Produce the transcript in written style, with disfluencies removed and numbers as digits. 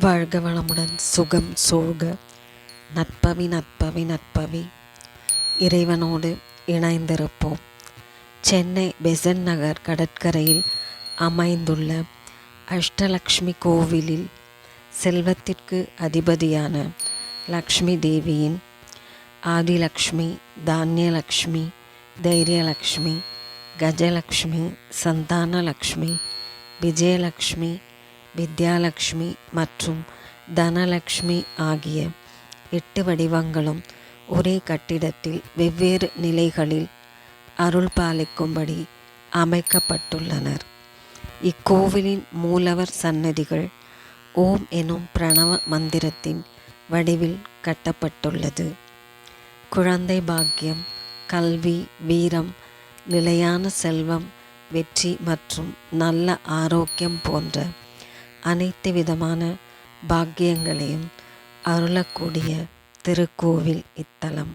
வாழ்க வளமுடன், சுகம் சூழ்க. நற்பவி நற்பவி நற்பவி. இறைவனோடு இணைந்திருப்போம். சென்னை பெசன்ட் நகர் கடற்கரையில் அமைந்துள்ள அஷ்டலக்ஷ்மி கோவிலில் செல்வத்திற்கு அதிபதியான லக்ஷ்மி தேவியின் ஆதிலக்ஷ்மி, தானியலக்ஷ்மி, தைரியலக்ஷ்மி, கஜலக்ஷ்மி, சந்தானலக்ஷ்மி, விஜயலக்ஷ்மி, வித்யாலக்ஷ்மி மற்றும் தனலக்ஷ்மி ஆகிய 8 வடிவங்களும் ஒரே கட்டிடத்தில் வெவ்வேறு நிலைகளில் அருள் பாலிக்கும்படி அமைக்கப்பட்டுள்ளனர். இக்கோவிலின் மூலவர் சன்னதிகள் ஓம் எனும் பிரணவ மந்திரத்தின் வடிவில் கட்டப்பட்டுள்ளது. குழந்தை பாக்கியம், கல்வி, வீரம், நிலையான செல்வம், வெற்றி மற்றும் நல்ல ஆரோக்கியம் போன்ற அனைத்து விதமான பாக்கியங்களையும் அருளக்கூடிய திருக்கோவில் இத்தலம்.